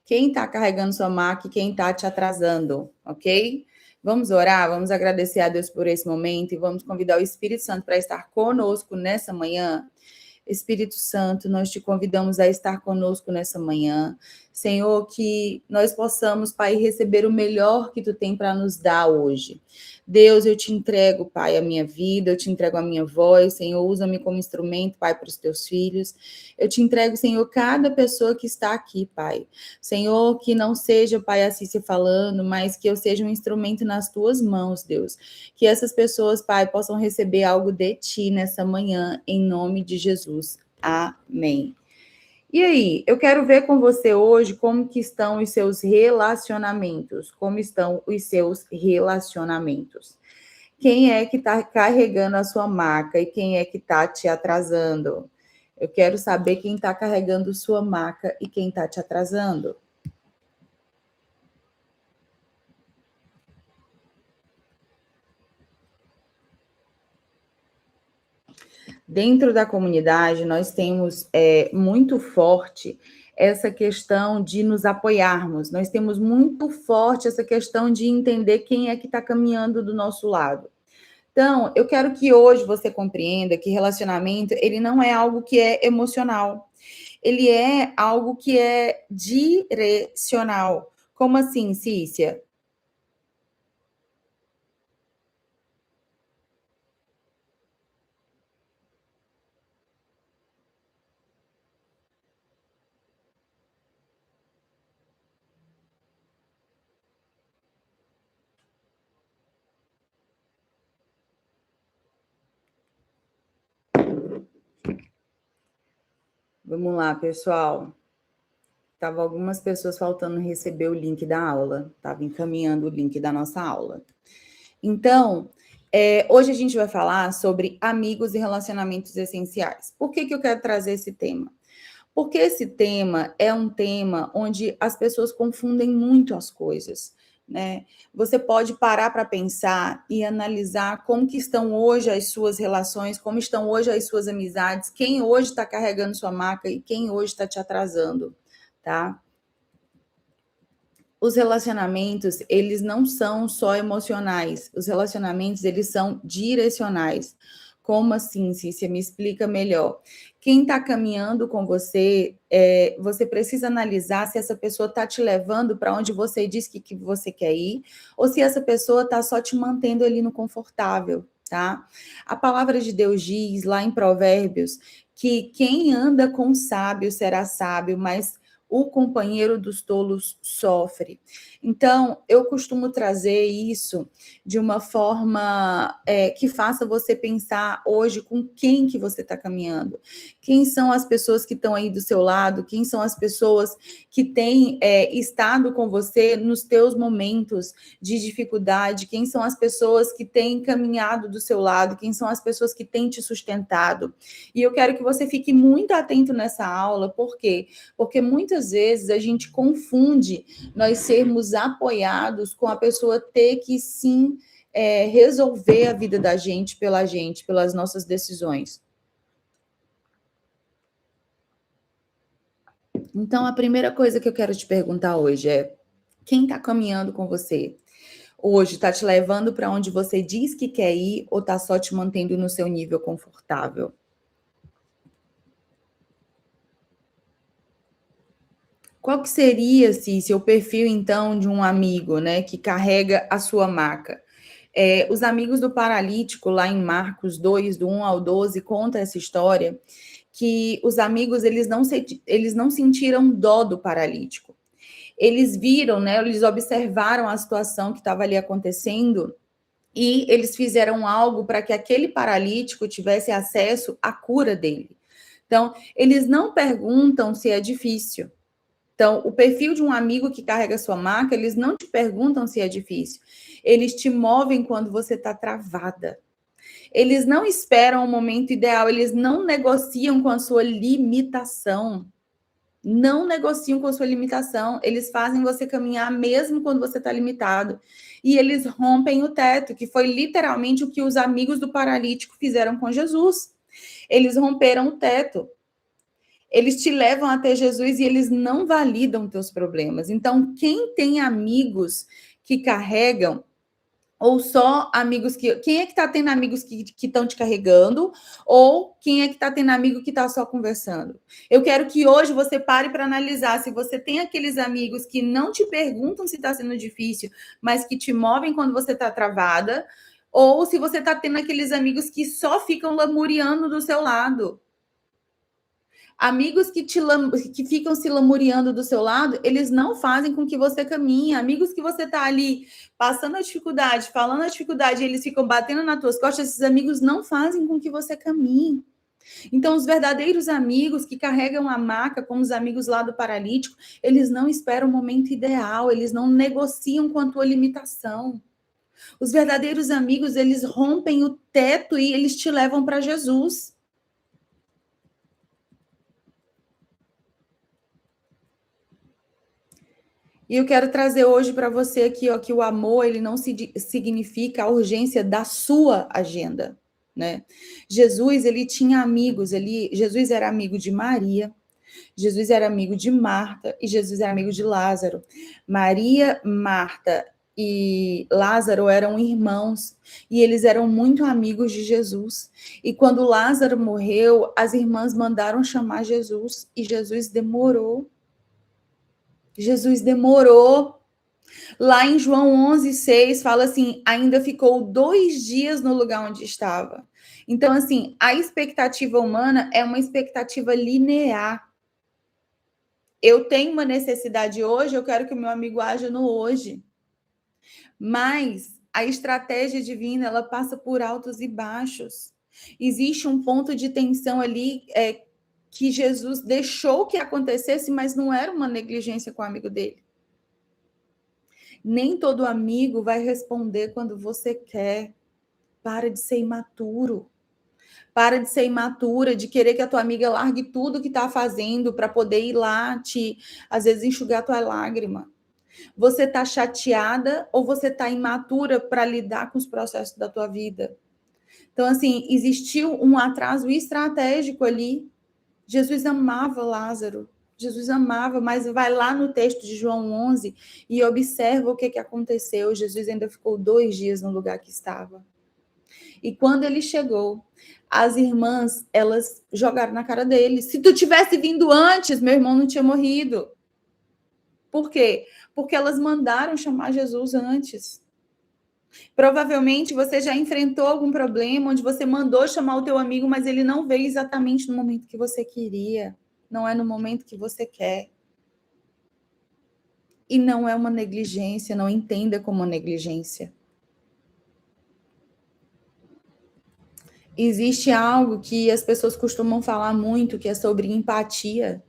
Quem está carregando sua maca e quem está te atrasando, ok? Vamos orar, vamos agradecer a Deus por esse momento e vamos convidar o Espírito Santo para estar conosco nessa manhã. Espírito Santo, nós te convidamos a estar conosco nessa manhã. Senhor, que nós possamos, Pai, receber o melhor que Tu tem para nos dar hoje. Deus, eu te entrego, Pai, a minha vida, eu te entrego a minha voz, Senhor, usa-me como instrumento, Pai, para os Teus filhos. Eu te entrego, Senhor, cada pessoa que está aqui, Pai. Senhor, que não seja, Pai, a Cícia falando, mas que eu seja um instrumento nas Tuas mãos, Deus. Que essas pessoas, Pai, possam receber algo de Ti nessa manhã, em nome de Jesus. Amém. E aí, eu quero ver com você hoje como que estão os seus relacionamentos. Como estão os seus relacionamentos. Quem é que está carregando a sua maca e quem é que está te atrasando? Eu quero saber quem está carregando sua maca e quem está te atrasando. Dentro da comunidade, nós temos muito forte essa questão de nos apoiarmos. Nós temos muito forte essa questão de entender quem é que está caminhando do nosso lado. Então, eu quero que hoje você compreenda que relacionamento, ele não é algo que é emocional. Ele é algo que é direcional. Como assim, Cícia? Vamos lá, pessoal. Tava algumas pessoas faltando receber o link da aula. Estava encaminhando o link da nossa aula. Então, hoje a gente vai falar sobre amigos e relacionamentos essenciais. Por que eu quero trazer esse tema? Porque esse tema é um tema onde as pessoas confundem muito as coisas, né? Você pode parar para pensar e analisar como que estão hoje as suas relações, como estão hoje as suas amizades, quem hoje está carregando sua maca e quem hoje está te atrasando, tá? Os relacionamentos, eles não são só emocionais. Os relacionamentos, eles são direcionais. Como assim, Cícia? Me explica melhor. Quem está caminhando com você, você precisa analisar se essa pessoa está te levando para onde você diz que você quer ir, ou se essa pessoa está só te mantendo ali no confortável, tá? A palavra de Deus diz lá em Provérbios que quem anda com sábio será sábio, mas o companheiro dos tolos sofre. Então, eu costumo trazer isso de uma forma que faça você pensar hoje com quem que você está caminhando. Quem são as pessoas que estão aí do seu lado? Quem são as pessoas que têm estado com você nos teus momentos de dificuldade? Quem são as pessoas que têm caminhado do seu lado? Quem são as pessoas que têm te sustentado? E eu quero que você fique muito atento nessa aula, por quê? Porque muitas vezes a gente confunde nós sermos apoiados com a pessoa ter que sim resolver a vida da gente, pelas nossas decisões. Então, a primeira coisa que eu quero te perguntar hoje é: quem está caminhando com você? Hoje está te levando para onde você diz que quer ir ou está só te mantendo no seu nível confortável? Qual que seria, Cícia, o perfil, então, de um amigo, né, que carrega a sua maca? Os amigos do paralítico, lá em Marcos 2, do 1 ao 12, conta essa história, que os amigos, eles não sentiram dó do paralítico. Eles viram, né, eles observaram a situação que estava ali acontecendo e eles fizeram algo para que aquele paralítico tivesse acesso à cura dele. Então, eles não perguntam se é difícil. Então, o perfil de um amigo que carrega sua marca, eles não te perguntam se é difícil. Eles te movem quando você está travada. Eles não esperam o momento ideal, eles não negociam com a sua limitação. Não negociam com a sua limitação. Eles fazem você caminhar mesmo quando você está limitado. E eles rompem o teto, que foi literalmente o que os amigos do paralítico fizeram com Jesus. Eles romperam o teto. Eles te levam até Jesus e eles não validam teus problemas. Então, quem tem amigos que carregam, ou só amigos que... Quem é que está tendo amigos que estão te carregando? Ou quem é que está tendo amigo que está só conversando? Eu quero que hoje você pare para analisar se você tem aqueles amigos que não te perguntam se está sendo difícil, mas que te movem quando você está travada, ou se você está tendo aqueles amigos que só ficam lamuriando do seu lado. Amigos que ficam se lamuriando do seu lado, eles não fazem com que você caminhe. Amigos que você está ali passando a dificuldade, falando a dificuldade, e eles ficam batendo nas tuas costas, esses amigos não fazem com que você caminhe. Então, os verdadeiros amigos que carregam a maca, como os amigos lá do paralítico, eles não esperam o momento ideal, eles não negociam com a tua limitação. Os verdadeiros amigos, eles rompem o teto e eles te levam para Jesus. E eu quero trazer hoje para você aqui, ó, que o amor, ele não significa a urgência da sua agenda, né? Jesus, ele tinha amigos, Jesus era amigo de Maria, Jesus era amigo de Marta e Jesus era amigo de Lázaro. Maria, Marta e Lázaro eram irmãos e eles eram muito amigos de Jesus. E quando Lázaro morreu, as irmãs mandaram chamar Jesus e Jesus demorou. Jesus demorou. Lá em João 11:6 fala assim, ainda ficou 2 dias no lugar onde estava. Então, assim, a expectativa humana é uma expectativa linear. Eu tenho uma necessidade hoje, eu quero que o meu amigo haja no hoje. Mas a estratégia divina, ela passa por altos e baixos. Existe um ponto de tensão ali que Jesus deixou que acontecesse, mas não era uma negligência com o amigo dele. Nem todo amigo vai responder quando você quer. Para de ser imaturo. Para de ser imatura, de querer que a tua amiga largue tudo que está fazendo para poder ir lá às vezes, enxugar tua lágrima. Você está chateada ou você está imatura para lidar com os processos da tua vida? Então, assim, existiu um atraso estratégico ali. Jesus amava Lázaro. Jesus amava, mas vai lá no texto de João 11 e observa o que aconteceu. Jesus ainda ficou 2 dias no lugar que estava. E quando ele chegou, as irmãs, elas jogaram na cara dele. Se tu tivesse vindo antes, meu irmão não tinha morrido. Por quê? Porque elas mandaram chamar Jesus antes. Provavelmente você já enfrentou algum problema onde você mandou chamar o teu amigo, mas ele não veio exatamente no momento que você queria. Não é no momento que você quer. E não é uma negligência, não entenda como negligência. Existe algo que as pessoas costumam falar muito, que é sobre empatia,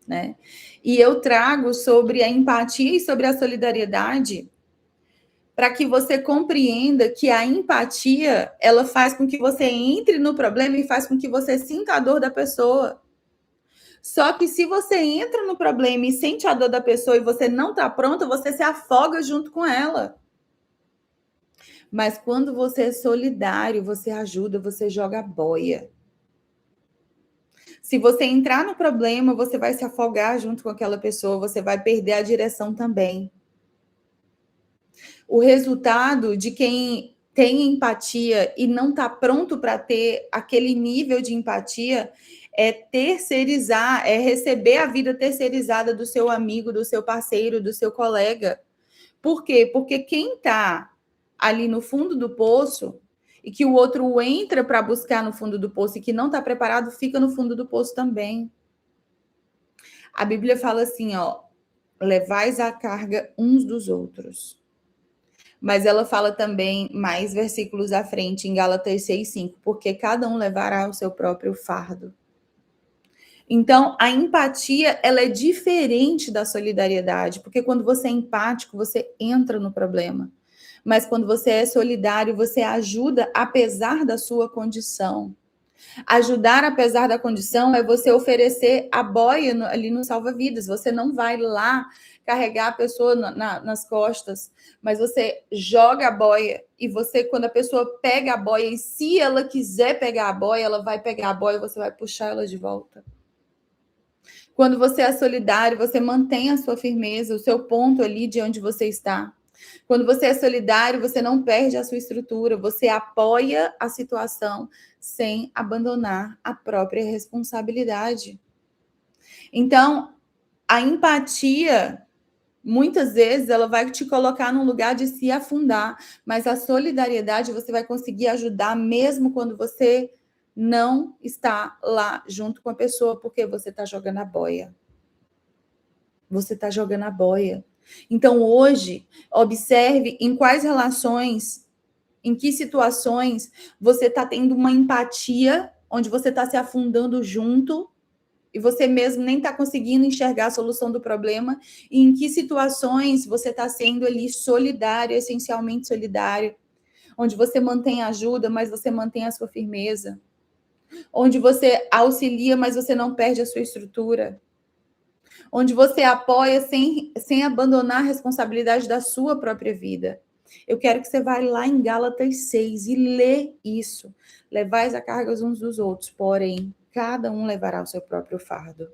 né? E eu trago sobre a empatia e sobre a solidariedade para que você compreenda que a empatia, ela faz com que você entre no problema e faz com que você sinta a dor da pessoa. Só que se você entra no problema e sente a dor da pessoa e você não está pronta, você se afoga junto com ela. Mas quando você é solidário, você ajuda, você joga a boia. Se você entrar no problema, você vai se afogar junto com aquela pessoa, você vai perder a direção também. O resultado de quem tem empatia e não está pronto para ter aquele nível de empatia é terceirizar, é receber a vida terceirizada do seu amigo, do seu parceiro, do seu colega. Por quê? Porque quem está ali no fundo do poço e que o outro entra para buscar no fundo do poço e que não está preparado, fica no fundo do poço também. A Bíblia fala assim, ó, levais a carga uns dos outros. Mas ela fala também, mais versículos à frente, em Gálatas 6:5, porque cada um levará o seu próprio fardo. Então, a empatia, ela é diferente da solidariedade, porque quando você é empático, você entra no problema. Mas quando você é solidário, você ajuda apesar da sua condição. Ajudar apesar da condição é você oferecer a boia ali no salva-vidas. Você não vai lá carregar a pessoa nas costas, mas você joga a boia e você, quando a pessoa pega a boia, e se ela quiser pegar a boia, ela vai pegar a boia e você vai puxar ela de volta. Quando você é solidário, você mantém a sua firmeza, o seu ponto ali de onde você está. Quando você é solidário, você não perde a sua estrutura, você apoia a situação sem abandonar a própria responsabilidade. Então, a empatia, muitas vezes, ela vai te colocar num lugar de se afundar, mas a solidariedade você vai conseguir ajudar mesmo quando você não está lá junto com a pessoa, porque você está jogando a boia. Você está jogando a boia. Então, hoje, observe em quais relações, em que situações você está tendo uma empatia, onde você está se afundando junto e você mesmo nem está conseguindo enxergar a solução do problema, e em que situações você está sendo ali solidário, essencialmente solidário, onde você mantém a ajuda, mas você mantém a sua firmeza, onde você auxilia, mas você não perde a sua estrutura, onde você apoia sem abandonar a responsabilidade da sua própria vida. Eu quero que você vá lá em Gálatas 6 e lê isso. Levais a cargas uns dos outros, porém, cada um levará o seu próprio fardo.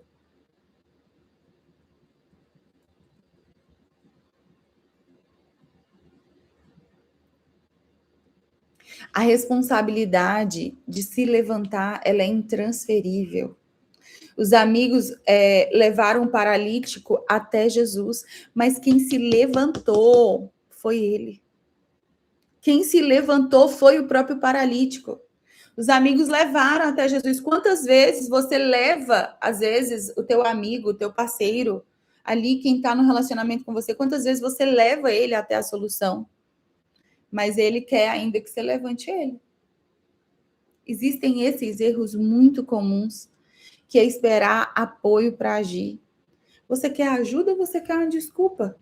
A responsabilidade de se levantar, ela é intransferível. Os amigos levaram o paralítico até Jesus, mas quem se levantou foi ele. Quem se levantou foi o próprio paralítico. Os amigos levaram até Jesus. Quantas vezes você leva, às vezes, o teu amigo, o teu parceiro, ali quem está no relacionamento com você, quantas vezes você leva ele até a solução? Mas ele quer ainda que você levante ele. Existem esses erros muito comuns, que é esperar apoio para agir. Você quer ajuda ou você quer uma desculpa?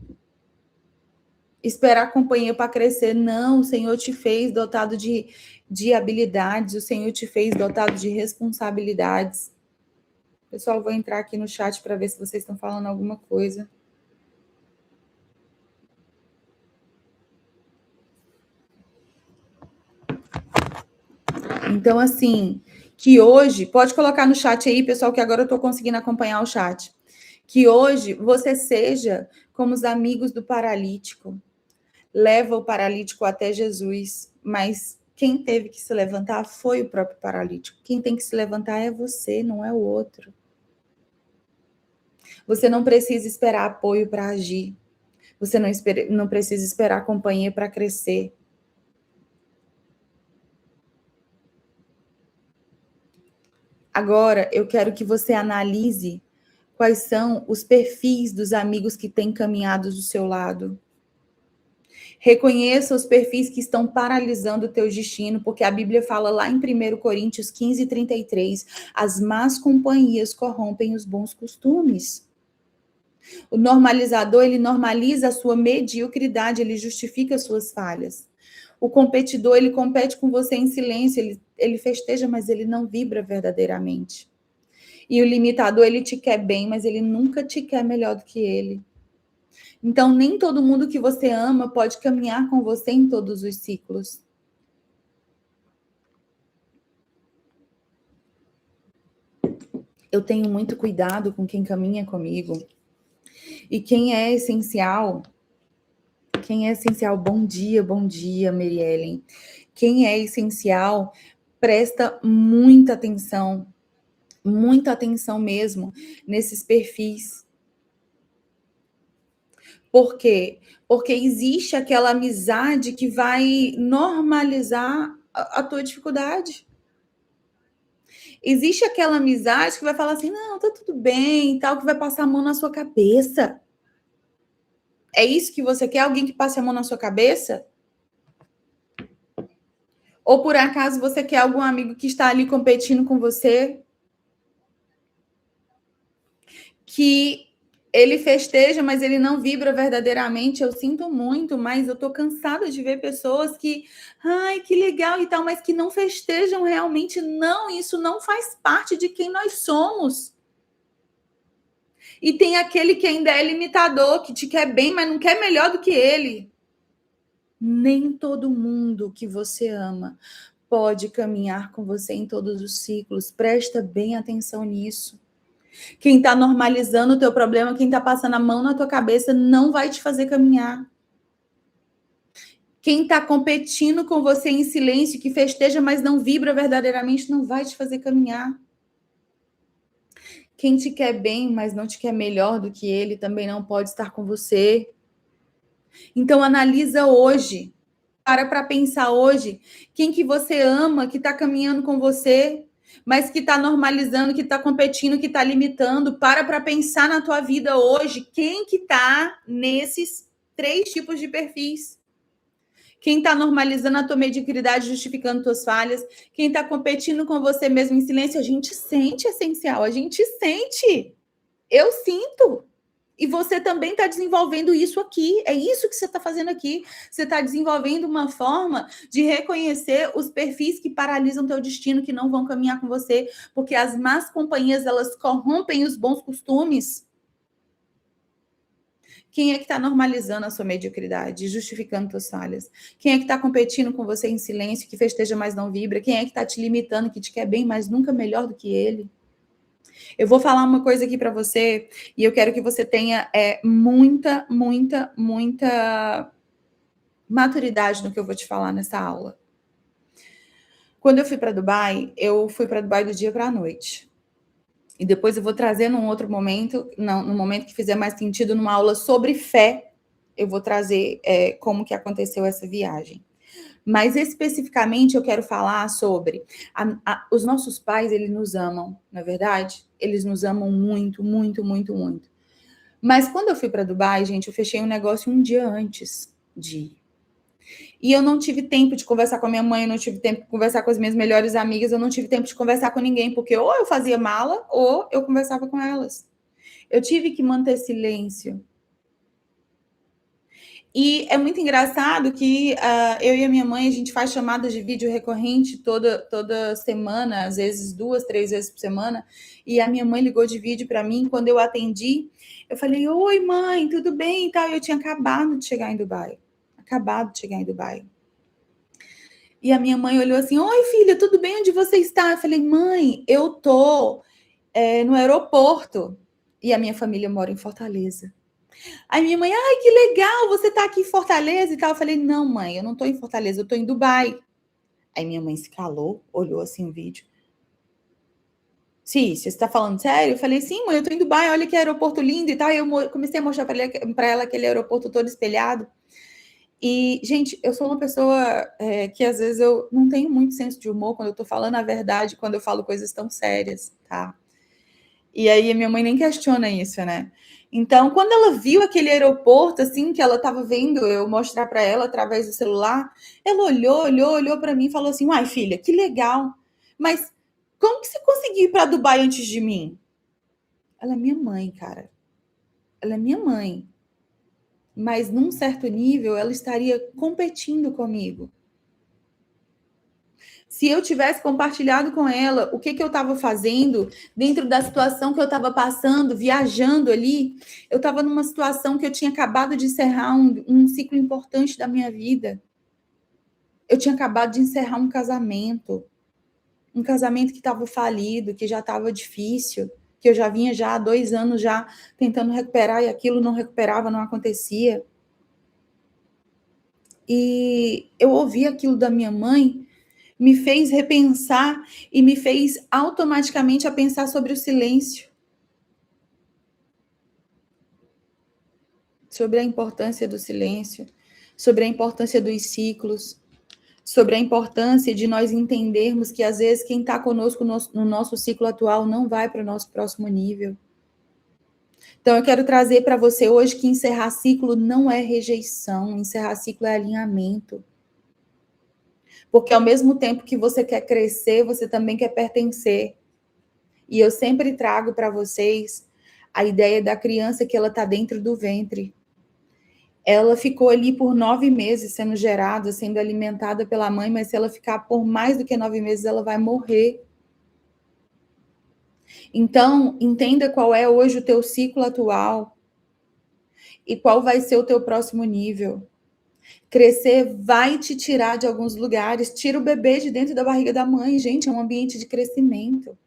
Esperar companhia para crescer. Não, o Senhor te fez dotado de habilidades, o Senhor te fez dotado de responsabilidades. Pessoal, vou entrar aqui no chat para ver se vocês estão falando alguma coisa. Então, assim, que hoje, pode colocar no chat aí, pessoal, que agora eu estou conseguindo acompanhar o chat. Que hoje você seja como os amigos do paralítico. Leva o paralítico até Jesus, mas quem teve que se levantar foi o próprio paralítico. Quem tem que se levantar é você, não é o outro. Você não precisa esperar apoio para agir. Você não precisa esperar companhia para crescer. Agora, eu quero que você analise quais são os perfis dos amigos que têm caminhado do seu lado. Reconheça os perfis que estão paralisando o teu destino, porque a Bíblia fala lá em 1 Coríntios 15:33, as más companhias corrompem os bons costumes. O normalizador, ele normaliza a sua mediocridade, ele justifica as suas falhas. O competidor, ele compete com você em silêncio, ele festeja, mas ele não vibra verdadeiramente. E o limitador, ele te quer bem, mas ele nunca te quer melhor do que ele. Então, nem todo mundo que você ama pode caminhar com você em todos os ciclos. Eu tenho muito cuidado com quem caminha comigo. E quem é essencial, bom dia, Mary Ellen. Quem é essencial, presta muita atenção mesmo nesses perfis. Por quê? Porque existe aquela amizade que vai normalizar a tua dificuldade. Existe aquela amizade que vai falar assim, não, tá tudo bem, tal, que vai passar a mão na sua cabeça. É isso que você quer? Alguém que passe a mão na sua cabeça? Ou por acaso você quer algum amigo que está ali competindo com você? Que ele festeja, mas ele não vibra verdadeiramente. Eu sinto muito, mas eu tô cansada de ver pessoas que, ai, que legal e tal, mas que não festejam realmente. Não, isso não faz parte de quem nós somos. E tem aquele que ainda é limitador, que te quer bem, mas não quer melhor do que ele. Nem todo mundo que você ama pode caminhar com você em todos os ciclos. Presta bem atenção nisso. Quem está normalizando o teu problema, quem está passando a mão na tua cabeça, não vai te fazer caminhar. Quem está competindo com você em silêncio, que festeja, mas não vibra verdadeiramente, não vai te fazer caminhar. Quem te quer bem, mas não te quer melhor do que ele, também não pode estar com você. Então, analisa hoje. Para pensar hoje. Quem que você ama, que está caminhando com você, mas que está normalizando, que está competindo, que está limitando. Para pensar na tua vida hoje. Quem que está nesses 3 tipos de perfis? Quem está normalizando a tua mediocridade, justificando tuas falhas. Quem está competindo com você mesmo em silêncio. A gente sente, essencial. A gente sente. Eu sinto. E você também está desenvolvendo isso aqui. É isso que você está fazendo aqui. Você está desenvolvendo uma forma de reconhecer os perfis que paralisam teu destino, que não vão caminhar com você, porque as más companhias, elas corrompem os bons costumes. Quem é que está normalizando a sua mediocridade, justificando suas falhas? Quem é que está competindo com você em silêncio, que festeja, mas não vibra? Quem é que está te limitando, que te quer bem, mas nunca melhor do que ele? Eu vou falar uma coisa aqui para você e eu quero que você tenha muita maturidade no que eu vou te falar nessa aula. Quando eu fui para Dubai, eu fui para Dubai do dia para a noite. E depois eu vou trazer num outro momento, no momento que fizer mais sentido, numa aula sobre fé, eu vou trazer como que aconteceu essa viagem. Mas especificamente eu quero falar sobre os nossos pais, eles nos amam, não é verdade? Eles nos amam muito. Mas quando eu fui para Dubai, gente, eu fechei um negócio um dia antes de ir. E eu não tive tempo de conversar com a minha mãe, eu não tive tempo de conversar com as minhas melhores amigas, eu não tive tempo de conversar com ninguém, porque ou eu fazia mala ou eu conversava com elas. Eu tive que manter silêncio. E é muito engraçado que eu e a minha mãe, a gente faz chamadas de vídeo recorrente toda semana, às vezes 2, 3 vezes por semana, e a minha mãe ligou de vídeo para mim, quando eu atendi, eu falei, oi mãe, tudo bem e tal, eu tinha acabado de chegar em Dubai. E a minha mãe olhou assim, oi filha, tudo bem, onde você está? Eu falei, mãe, eu tô no aeroporto, e a minha família mora em Fortaleza. Aí minha mãe, ai, que legal, você tá aqui em Fortaleza e tal. Eu falei, não, mãe, eu não tô em Fortaleza, eu tô em Dubai. Aí minha mãe se calou, olhou assim o vídeo. Sim, você está falando sério? Eu falei, sim, mãe, eu tô em Dubai, olha que aeroporto lindo e tal. Aí eu comecei a mostrar para ela aquele aeroporto todo espelhado. E, gente, eu sou uma pessoa que às vezes eu não tenho muito senso de humor quando eu tô falando a verdade, quando eu falo coisas tão sérias, tá? E aí a minha mãe nem questiona isso, né? Então, quando ela viu aquele aeroporto, assim, que ela estava vendo eu mostrar para ela através do celular, ela olhou para mim e falou assim: uai, filha, que legal. Mas como que você conseguiu ir para Dubai antes de mim? Ela é minha mãe, cara. Ela é minha mãe. Mas num certo nível, ela estaria competindo comigo. Se eu tivesse compartilhado com ela o que eu estava fazendo dentro da situação que eu estava passando, viajando ali, eu estava numa situação que eu tinha acabado de encerrar um ciclo importante da minha vida. Eu tinha acabado de encerrar um casamento que estava falido, que já estava difícil, que eu já vinha já há 2 anos já tentando recuperar e aquilo não recuperava, não acontecia. E eu ouvi aquilo da minha mãe, me fez repensar e me fez automaticamente a pensar sobre o silêncio. Sobre a importância do silêncio, sobre a importância dos ciclos, sobre a importância de nós entendermos que às vezes quem está conosco no nosso ciclo atual não vai para o nosso próximo nível. Então eu quero trazer para você hoje que encerrar ciclo não é rejeição, encerrar ciclo é alinhamento. Porque ao mesmo tempo que você quer crescer, você também quer pertencer. E eu sempre trago para vocês a ideia da criança que ela está dentro do ventre. Ela ficou ali por 9 meses sendo gerada, sendo alimentada pela mãe, mas se ela ficar por mais do que 9 meses, ela vai morrer. Então, entenda qual é hoje o teu ciclo atual e qual vai ser o teu próximo nível. Crescer vai te tirar de alguns lugares. Tira o bebê de dentro da barriga da mãe, gente, é um ambiente de crescimento.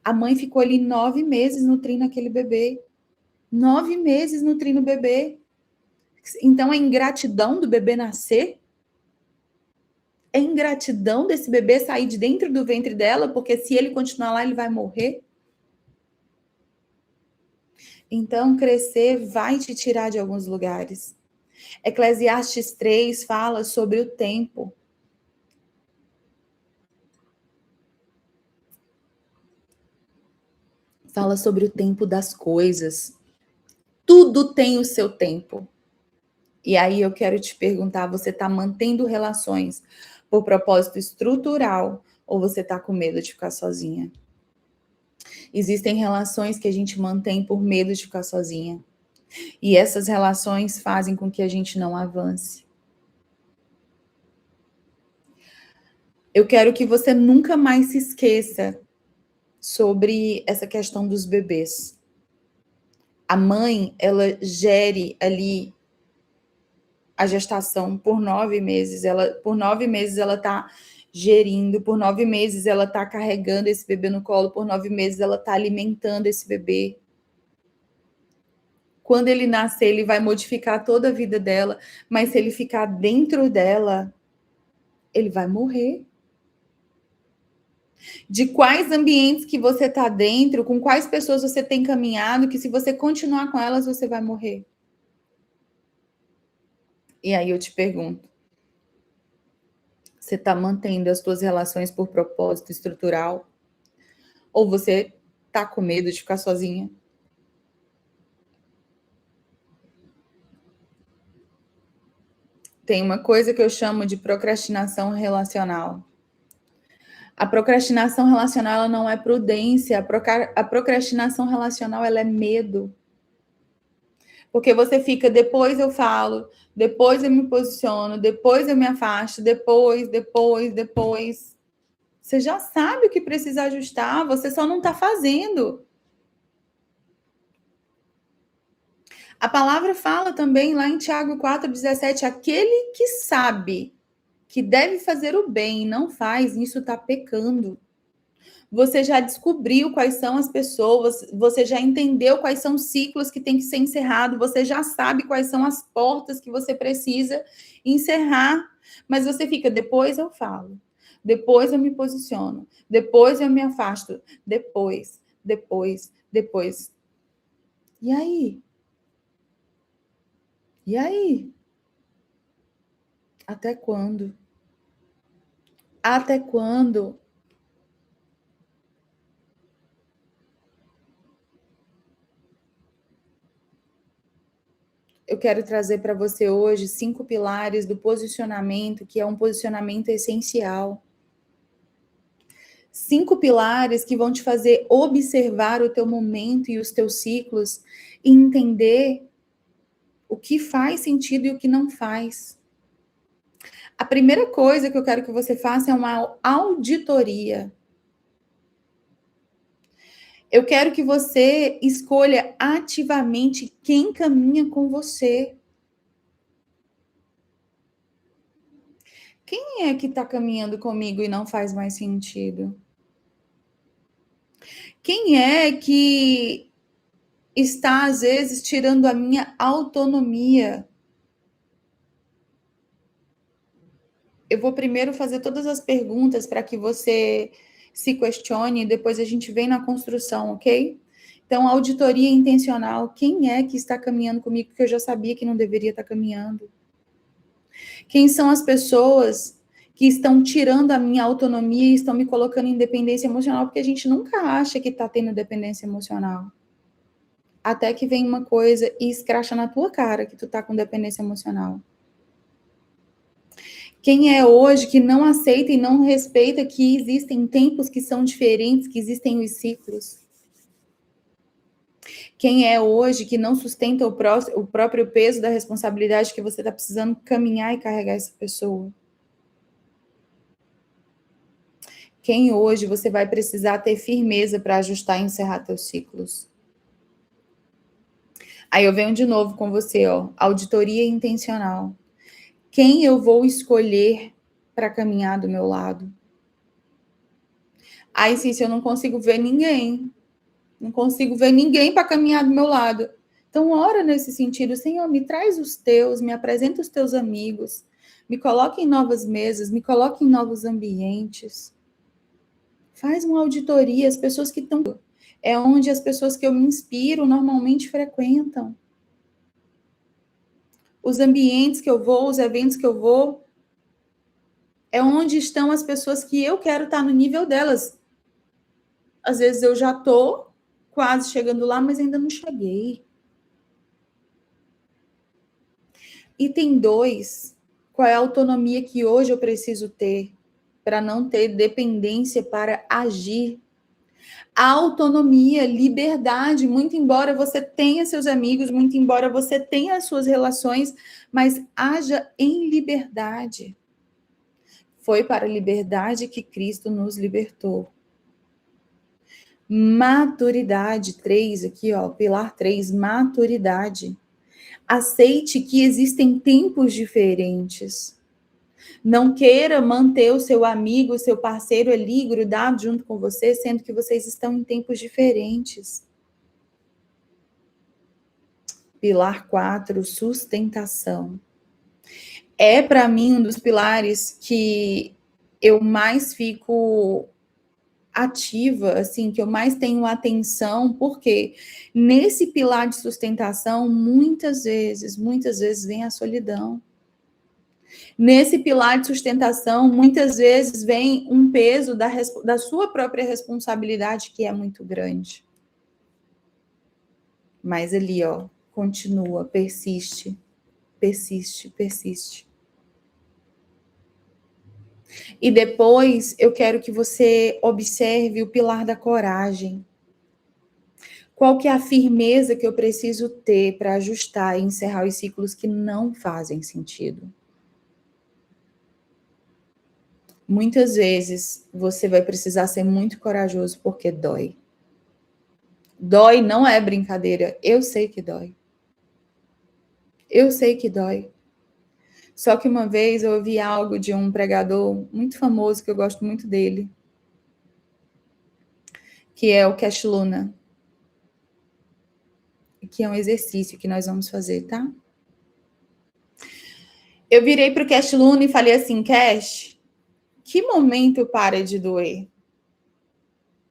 A mãe ficou ali 9 meses nutrindo aquele bebê. 9 meses nutrindo o bebê. Então, é ingratidão do bebê nascer? É ingratidão desse bebê sair de dentro do ventre dela, porque se ele continuar lá, ele vai morrer? Então, crescer vai te tirar de alguns lugares. Eclesiastes 3 fala sobre o tempo. Fala sobre o tempo das coisas. Tudo tem o seu tempo. E aí eu quero te perguntar, você está mantendo relações por propósito estrutural ou você está com medo de ficar sozinha? Existem relações que a gente mantém por medo de ficar sozinha. E essas relações fazem com que a gente não avance. Eu quero que você nunca mais se esqueça sobre essa questão dos bebês. A mãe, ela gere ali a gestação por 9 meses. Por 9 meses ela está gerindo, por 9 meses ela está carregando esse bebê no colo, por 9 meses ela está alimentando esse bebê. Quando ele nascer, ele vai modificar toda a vida dela, mas se ele ficar dentro dela, ele vai morrer. De quais ambientes que você está dentro, com quais pessoas você tem caminhado, que se você continuar com elas, você vai morrer. E aí eu te pergunto, você está mantendo as suas relações por propósito estrutural? Ou você está com medo de ficar sozinha? Tem uma coisa que eu chamo de procrastinação relacional. A procrastinação relacional ela não é prudência, a procrastinação relacional ela é medo. Porque você fica, depois eu falo, depois eu me posiciono, depois eu me afasto, depois. Você já sabe o que precisa ajustar, você só não está fazendo. A palavra fala também lá em Tiago 4,17, aquele que sabe que deve fazer o bem e não faz, isso está pecando. Você já descobriu quais são as pessoas, você já entendeu quais são os ciclos que tem que ser encerrado, você já sabe quais são as portas que você precisa encerrar, mas você fica, depois eu falo, depois eu me posiciono, depois eu me afasto, depois. E aí? E aí? Até quando? Até quando? Eu quero trazer para você hoje 5 pilares do posicionamento, que é um posicionamento essencial. 5 pilares que vão te fazer observar o teu momento e os teus ciclos e entender o que faz sentido e o que não faz. A primeira coisa que eu quero que você faça é uma auditoria. Eu quero que você escolha ativamente quem caminha com você. Quem é que está caminhando comigo e não faz mais sentido? Quem é que está, às vezes, tirando a minha autonomia? Eu vou primeiro fazer todas as perguntas para que você se questione e depois a gente vem na construção, ok? Então, auditoria intencional. Quem é que está caminhando comigo que eu já sabia que não deveria estar caminhando? Quem são as pessoas que estão tirando a minha autonomia e estão me colocando em dependência emocional? Porque a gente nunca acha que está tendo dependência emocional. Até que vem uma coisa e escracha na tua cara que tu tá com dependência emocional. Quem é hoje que não aceita e não respeita que existem tempos que são diferentes, que existem os ciclos? Quem é hoje que não sustenta o próprio peso da responsabilidade que você está precisando caminhar e carregar essa pessoa? Quem hoje você vai precisar ter firmeza para ajustar e encerrar teus ciclos? Aí eu venho de novo com você, ó, auditoria intencional. Quem eu vou escolher para caminhar do meu lado? Aí, sim, se eu não consigo ver ninguém, não consigo ver ninguém para caminhar do meu lado. Então, ora nesse sentido, Senhor, me traz os teus, me apresenta os teus amigos, me coloca em novas mesas, me coloca em novos ambientes. Faz uma auditoria, as pessoas que estão... É onde as pessoas que eu me inspiro normalmente frequentam. Os ambientes que eu vou, os eventos que eu vou, é onde estão as pessoas que eu quero estar no nível delas. Às vezes eu já estou quase chegando lá, mas ainda não cheguei. Item 2, qual é a autonomia que hoje eu preciso ter para não ter dependência para agir? Autonomia, liberdade, muito embora você tenha seus amigos, muito embora você tenha as suas relações, mas haja em liberdade. Foi para a liberdade que Cristo nos libertou. Maturidade, 3, aqui, ó, pilar 3, maturidade. Aceite que existem tempos diferentes. Não queira manter o seu amigo, o seu parceiro ali grudado junto com você, sendo que vocês estão em tempos diferentes. Pilar 4, sustentação. É, para mim, um dos pilares que eu mais fico ativa, assim, que eu mais tenho atenção, porque nesse pilar de sustentação, muitas vezes vem a solidão. Nesse pilar de sustentação, muitas vezes vem um peso da sua própria responsabilidade, que é muito grande. Mas ali, ó, continua, persiste, persiste, persiste. E depois eu quero que você observe o pilar da coragem. Qual que é a firmeza que eu preciso ter para ajustar e encerrar os ciclos que não fazem sentido? Muitas vezes você vai precisar ser muito corajoso porque dói. Dói não é brincadeira. Eu sei que dói. Eu sei que dói. Só que uma vez eu ouvi algo de um pregador muito famoso, que eu gosto muito dele, que é o Cash Luna. Que é um exercício que nós vamos fazer, tá? Eu virei para o Cash Luna e falei assim, Cash, que momento para de doer?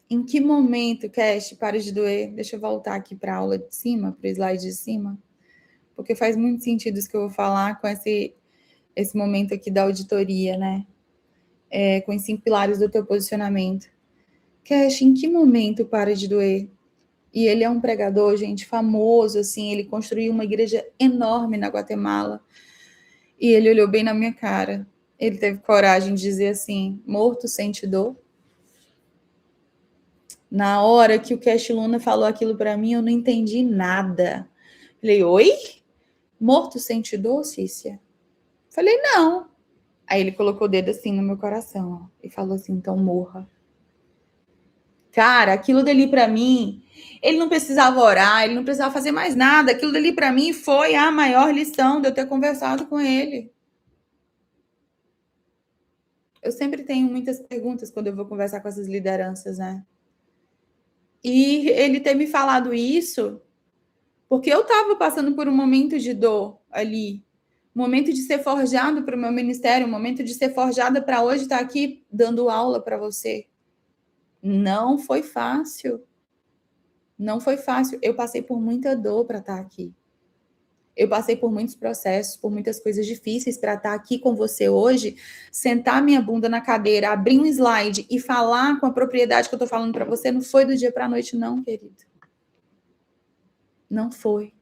Em que momento, Cash, para de doer? Deixa eu voltar aqui para a aula de cima, para o slide de cima, porque faz muito sentido isso que eu vou falar com esse momento aqui da auditoria, né? Com os 5 pilares do teu posicionamento. Cash, em que momento para de doer? E ele é um pregador, gente, famoso, assim, ele construiu uma igreja enorme na Guatemala. E ele olhou bem na minha cara. Ele teve coragem de dizer assim, morto sente dor? Na hora que o Cash Luna falou aquilo para mim, eu não entendi nada. Falei, oi? Morto sente dor, Cícia? Falei, não. Aí ele colocou o dedo assim no meu coração, ó, e falou assim, então morra. Cara, aquilo dali para mim, ele não precisava orar, ele não precisava fazer mais nada. Aquilo dali para mim foi a maior lição de eu ter conversado com ele. Eu sempre tenho muitas perguntas quando eu vou conversar com essas lideranças, né? E ele ter me falado isso, porque eu estava passando por um momento de dor ali, um momento de ser forjado para o meu ministério, um momento de ser forjada para hoje estar aqui dando aula para você. Não foi fácil. Não foi fácil. Eu passei por muita dor para estar aqui. Eu passei por muitos processos, por muitas coisas difíceis para estar aqui com você hoje, sentar minha bunda na cadeira, abrir um slide e falar com a propriedade que eu estou falando para você, não foi do dia para a noite, não, querido. Não foi.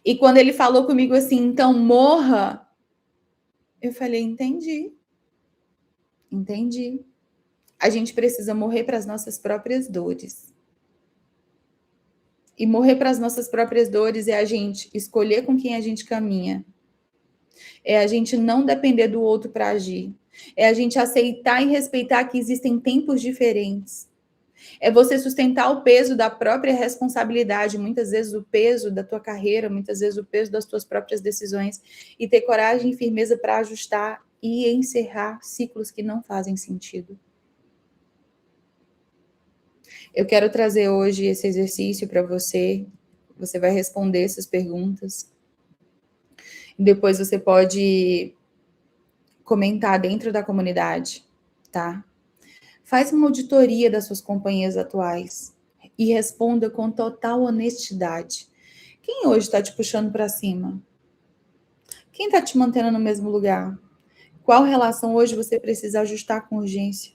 E quando ele falou comigo assim, então morra, eu falei, entendi. Entendi. A gente precisa morrer para as nossas próprias dores. E morrer para as nossas próprias dores é a gente escolher com quem a gente caminha. É a gente não depender do outro para agir. É a gente aceitar e respeitar que existem tempos diferentes. É você sustentar o peso da própria responsabilidade, muitas vezes o peso da tua carreira, muitas vezes o peso das tuas próprias decisões, e ter coragem e firmeza para ajustar e encerrar ciclos que não fazem sentido. Eu quero trazer hoje esse exercício para você. Você vai responder essas perguntas. Depois você pode comentar dentro da comunidade, tá? Faz uma auditoria das suas companhias atuais e responda com total honestidade. Quem hoje está te puxando para cima? Quem está te mantendo no mesmo lugar? Qual relação hoje você precisa ajustar com urgência?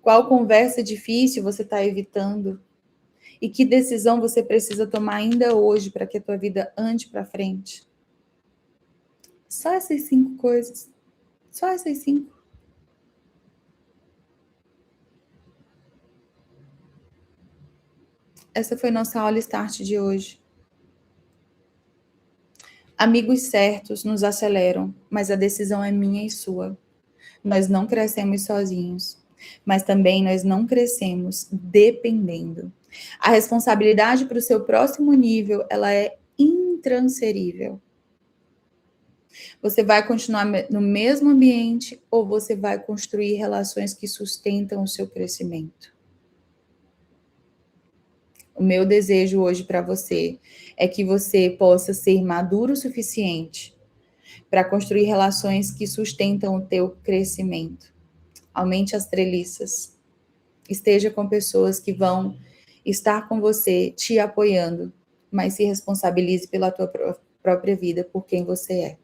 Qual conversa difícil você está evitando? E que decisão você precisa tomar ainda hoje para que a tua vida ande para frente? Só essas 5 coisas. Só essas 5. Essa foi nossa aula Start de hoje. Amigos certos nos aceleram, mas a decisão é minha e sua. Nós não crescemos sozinhos, mas também nós não crescemos dependendo. A responsabilidade para o seu próximo nível, ela é intransferível. Você vai continuar no mesmo ambiente ou você vai construir relações que sustentam o seu crescimento? O meu desejo hoje para você é que você possa ser maduro o suficiente para construir relações que sustentam o teu crescimento. Aumente as treliças. Esteja com pessoas que vão estar com você, te apoiando, mas se responsabilize pela tua própria vida, por quem você é.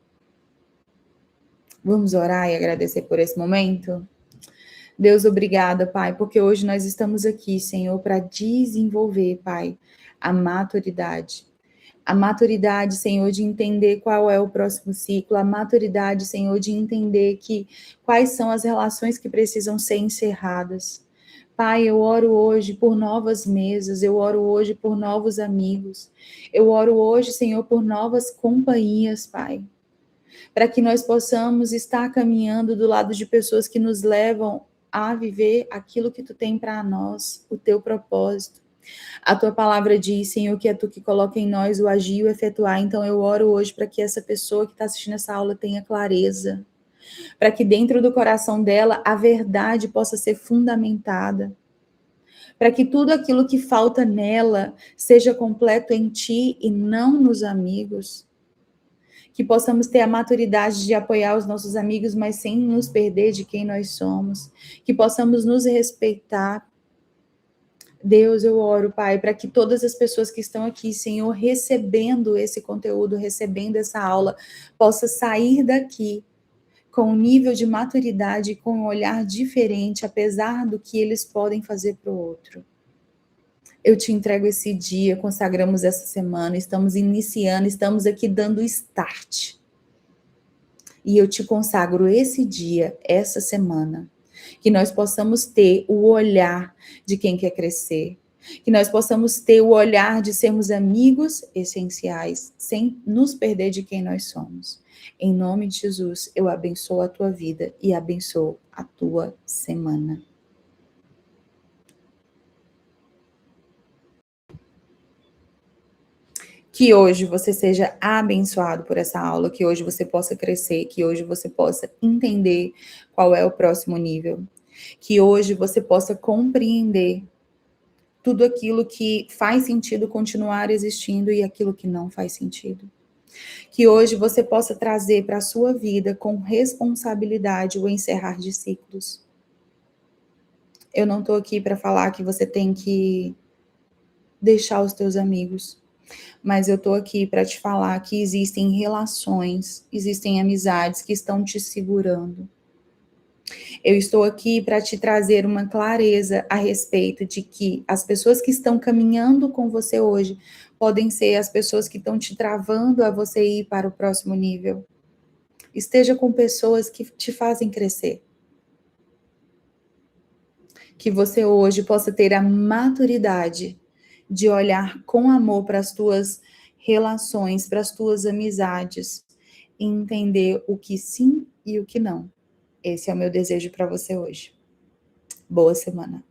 Vamos orar e agradecer por esse momento? Deus, obrigada, Pai, porque hoje nós estamos aqui, Senhor, para desenvolver, Pai, a maturidade. A maturidade, Senhor, de entender qual é o próximo ciclo, a maturidade, Senhor, de entender quais são as relações que precisam ser encerradas. Pai, eu oro hoje por novas mesas, eu oro hoje por novos amigos, eu oro hoje, Senhor, por novas companhias, Pai, para que nós possamos estar caminhando do lado de pessoas que nos levam a viver aquilo que Tu tem para nós, o Teu propósito. A Tua palavra diz, Senhor, que é Tu que coloca em nós o agir e o efetuar. Então eu oro hoje para que essa pessoa que está assistindo essa aula tenha clareza, para que dentro do coração dela a verdade possa ser fundamentada, para que tudo aquilo que falta nela seja completo em Ti e não nos amigos. Que possamos ter a maturidade de apoiar os nossos amigos, mas sem nos perder de quem nós somos. Que possamos nos respeitar. Deus, eu oro, Pai, para que todas as pessoas que estão aqui, Senhor, recebendo esse conteúdo, recebendo essa aula, possa sair daqui com um nível de maturidade, com um olhar diferente, apesar do que eles podem fazer para o outro. Eu te entrego esse dia, consagramos essa semana, estamos iniciando, estamos aqui dando start. E eu te consagro esse dia, essa semana, que nós possamos ter o olhar de quem quer crescer, que nós possamos ter o olhar de sermos amigos essenciais, sem nos perder de quem nós somos. Em nome de Jesus, eu abençoo a tua vida e abençoo a tua semana. Que hoje você seja abençoado por essa aula, que hoje você possa crescer, que hoje você possa entender qual é o próximo nível, que hoje você possa compreender tudo aquilo que faz sentido continuar existindo e aquilo que não faz sentido. Que hoje você possa trazer para a sua vida com responsabilidade o encerrar de ciclos. Eu não estou aqui para falar que você tem que deixar os teus amigos, mas eu estou aqui para te falar que existem relações, existem amizades que estão te segurando. Eu estou aqui para te trazer uma clareza a respeito de que as pessoas que estão caminhando com você hoje podem ser as pessoas que estão te travando a você ir para o próximo nível. Esteja com pessoas que te fazem crescer. Que você hoje possa ter a maturidade de olhar com amor para as tuas relações, para as tuas amizades, e entender o que sim e o que não. Esse é o meu desejo para você hoje. Boa semana.